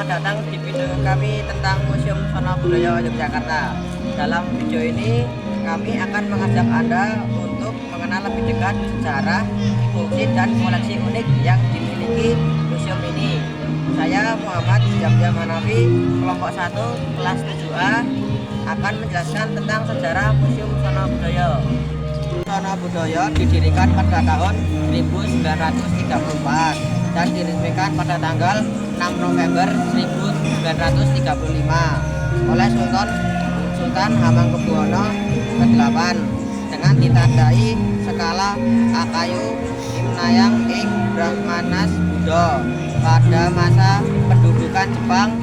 selamat datang di video kami tentang Museum Sono Budoyo Yogyakarta. Dalam video ini kami akan mengajak Anda untuk mengenal lebih dekat sejarah, fungsi dan koleksi unik yang dimiliki museum ini. Saya Muhammad Jamjam Hanafi, kelompok 1 kelas 7A akan menjelaskan tentang sejarah Museum Sono Budoyo. Sono Budoyo didirikan pada tahun 1934 dan diresmikan pada tanggal 6 November 1935 oleh Sultan Hamengkubuwono ke-8 dengan ditandai skala Akayu Imnayang ing Brahmanas Buddha. Pada masa pendudukan Jepang,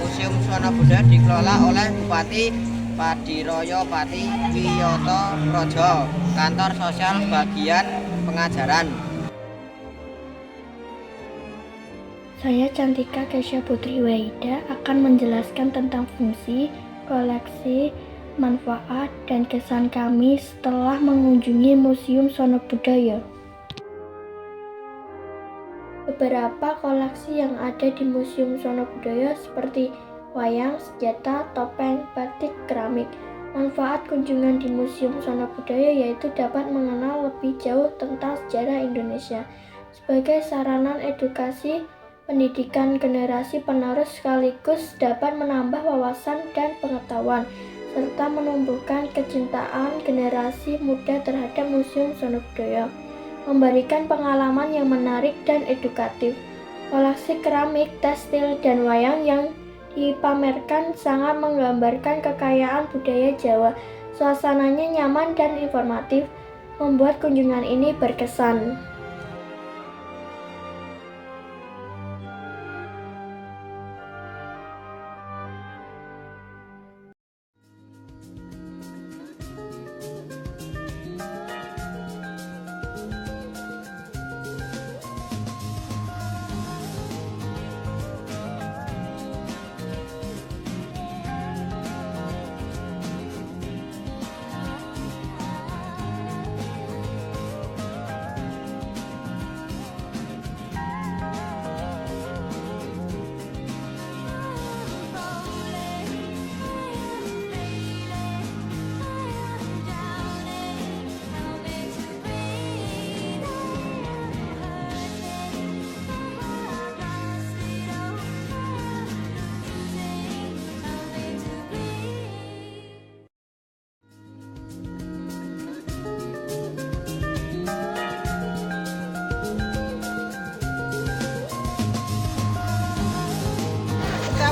Museum Sono Budoyo dikelola oleh Bupati Padiroyo Pati Wiyoto Projo, kantor sosial bagian pengajaran. Saya Cantika Kesha Putri Wahida akan menjelaskan tentang fungsi, koleksi, manfaat, dan kesan kami setelah mengunjungi Museum Sono Budoyo. Beberapa koleksi yang ada di Museum Sono Budoyo seperti wayang, senjata, topeng, batik, keramik. Manfaat kunjungan di Museum Sono Budoyo yaitu dapat mengenal lebih jauh tentang sejarah Indonesia sebagai sarana edukasi pendidikan generasi penerus, sekaligus dapat menambah wawasan dan pengetahuan serta menumbuhkan kecintaan generasi muda terhadap Museum Sono Budoyo, memberikan pengalaman yang menarik dan edukatif. Koleksi keramik, tekstil, dan wayang yang dipamerkan sangat menggambarkan kekayaan budaya Jawa. Suasananya nyaman dan informatif, membuat kunjungan ini berkesan.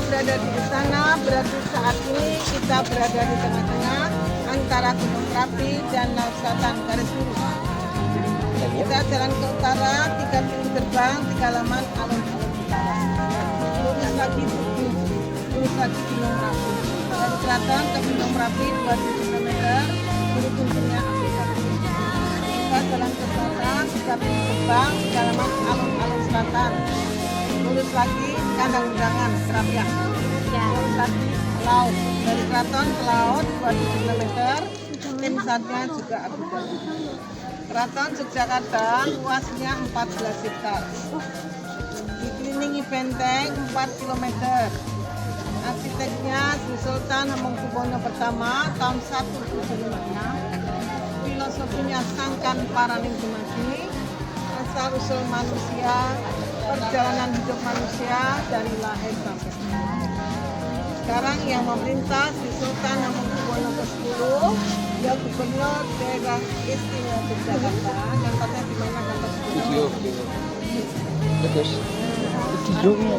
Berada di sana, berarti saat ini kita berada di tengah-tengah antara Gunung Merapi dan Laut Selatan garis lurus. Kita jalan ke utara, 3 pintu gerbang, 3 halaman alun-alun utara. Lurus lagi Gunung Merapi. Dari selatan ke Gunung Merapi 27 km, kiri kuncinya aplikasi. Kita jalan ke selatan, 3 pintu gerbang, 3 halaman alun-alun selatan. Lurus lagi kandang undangan Kerapiak. Lurus lagi laut, dari keraton ke laut 27 km. Tim satnya juga aplikasi. Keraton Yogyakarta luasnya 14 hektar. Dikelilingi benteng 4 km. Arsiteknya Sri Sultan Hamengkubuwono pertama tahun 1756. Filosofinya Sangkan Paraning Dumadi, asal usul manusia, perjalanan hidup manusia dari lahir sampai sekarang. Sekarang yang memerintah Sri Sultan Hamengkubuwono ke-10, dia gubernur daerah istimewa Yogyakarta. Kantornya di mana kantor? Terus hidungnya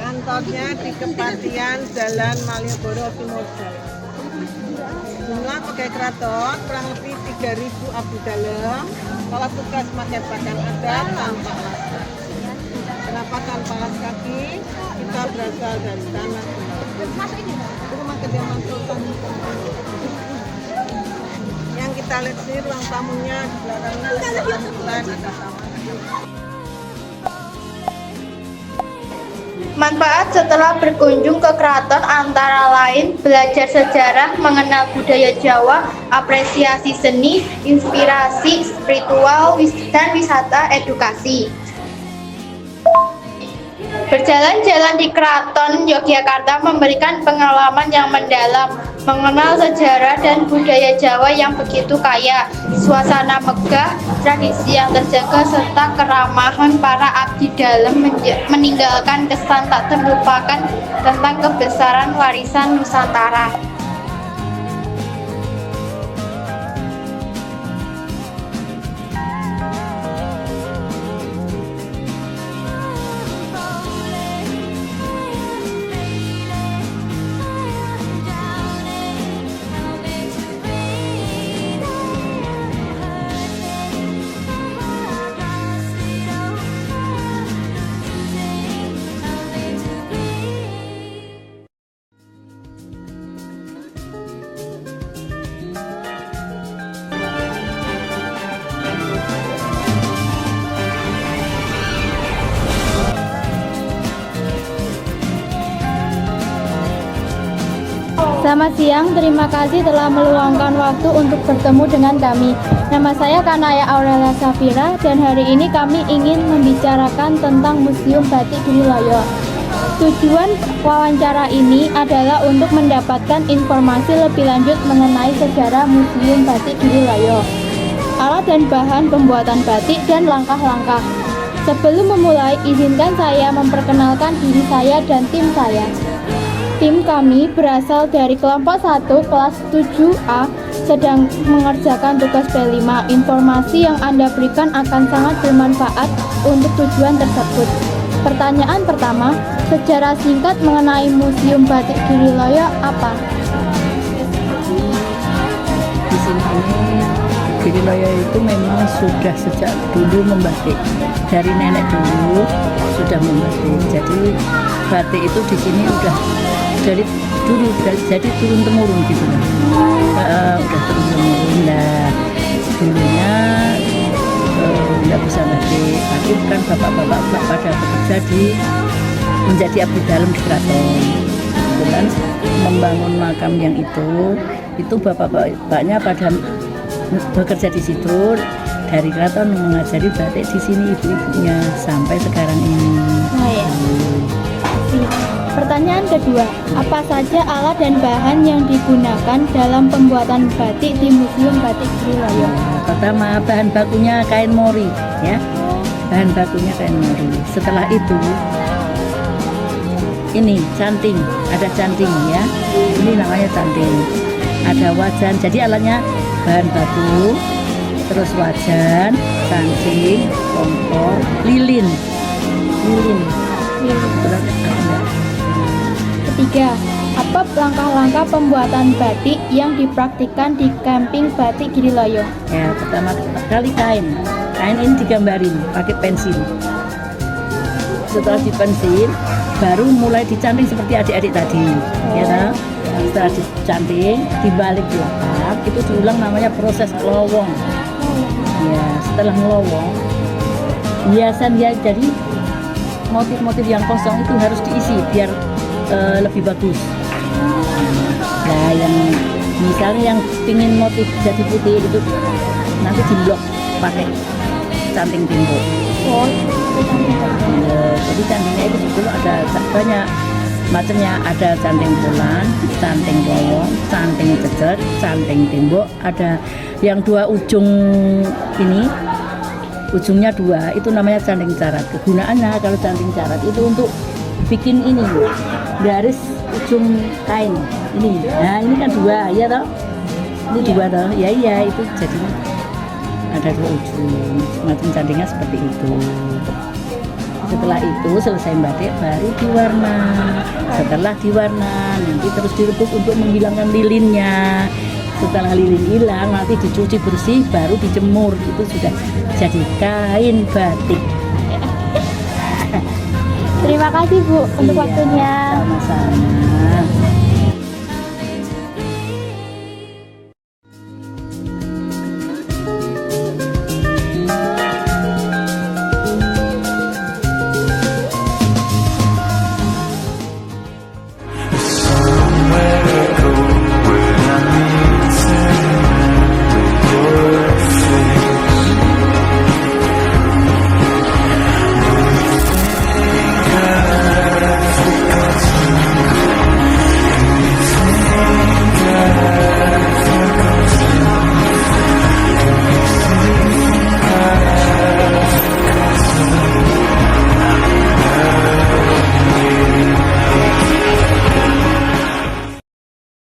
kantornya di Kepatihan Jalan Malioboro Timur Jaya. Jumlah pegawai keraton kurang lebih 3.000 abdi dalam. Kalau tugas pakai pakaian adat tanpa alas kaki. Kenapa tanpa alas kaki? Kita berasal dari tanah itu rumah kediaman Sultan. Yang kita lihat sini ruang tamunya di belakangnya ada taman, ada taman. Manfaat setelah berkunjung ke keraton antara lain belajar sejarah, mengenal budaya Jawa, apresiasi seni, inspirasi spiritual, dan wisata edukasi. Berjalan-jalan di Keraton Yogyakarta memberikan pengalaman yang mendalam, mengenal sejarah dan budaya Jawa yang begitu kaya, suasana megah, tradisi yang terjaga, serta keramahan para abdi dalam meninggalkan kesan tak terlupakan tentang kebesaran warisan Nusantara. Selamat siang, terima kasih telah meluangkan waktu untuk bertemu dengan kami. Nama saya Kanaya Aurelia Safira dan hari ini kami ingin membicarakan tentang Museum Batik Giriloyo. Tujuan wawancara ini adalah untuk mendapatkan informasi lebih lanjut mengenai sejarah Museum Batik Giriloyo, alat dan bahan pembuatan batik, dan langkah-langkah. Sebelum memulai, izinkan saya memperkenalkan diri saya dan tim saya. Tim kami berasal dari kelompok 1 kelas 7A sedang mengerjakan tugas B5. Informasi yang Anda berikan akan sangat bermanfaat untuk tujuan tersebut. Pertanyaan pertama, sejarah singkat mengenai Museum Batik Giriloyo apa? Di sini Giriloyo itu memang sudah sejak dulu membatik. Dari nenek dulu sudah membatik. Jadi batik itu di sini udah dari dulu, jadi turun temurun gitu lah. Udah turun temurun. Nah, dulunya nggak bisa batik, tapi kan bapak-bapak pada bekerja menjadi abdi dalam di keraton. Kemudian membangun makam yang itu bapak-bapaknya pada bekerja di situ. Dari keraton mengajari batik di sini ibu-ibunya sampai sekarang ini. Oh, ya. Pertanyaan kedua, apa saja alat dan bahan yang digunakan dalam pembuatan batik di Museum Batik Giriloyo? Pertama, bahan bakunya kain mori, ya. Bahan bakunya kain mori. Setelah itu, ini canting, ada canting ya. Ini namanya canting. Ada wajan. Jadi alatnya bahan baku, terus wajan, canting, kompor, lilin. Terus Ketiga, apa langkah-langkah pembuatan batik yang dipraktikkan di camping Batik Giriloyo? ya, pertama kali kain ini digambarin pakai pensil. Setelah dipensil, baru mulai dicanting seperti adik-adik tadi, ya kan? Setelah dicanting, dibalik belakang, itu diulang namanya proses ngelowong. Ya, setelah ngelowong, hiasan ya, jadi motif-motif yang kosong itu harus diisi biar lebih bagus. Nah, yang misalnya yang pingin motif jadi putih itu nanti diblok pakai canting tembok. Jadi cantingnya itu sebetulnya ada banyak macamnya, ada canting bulan, canting bolong, canting cecer, canting tembok. Ada yang dua ujung ini, ujungnya dua, itu namanya canting carat. Kegunaannya kalau canting carat itu untuk bikin ini garis ujung kain ini. Nah, ini kan dua, ya toh? Ini dua toh? Ya iya, itu jadinya ada dua ujung. Semacam cantingnya seperti itu. Setelah itu selesai batik baru diwarna. Setelah diwarna nanti terus direbus untuk menghilangkan lilinnya. Setelah lilin hilang nanti dicuci bersih baru dijemur. Itu sudah jadi kain batik. Terima kasih Bu untuk waktunya. Sama-sama.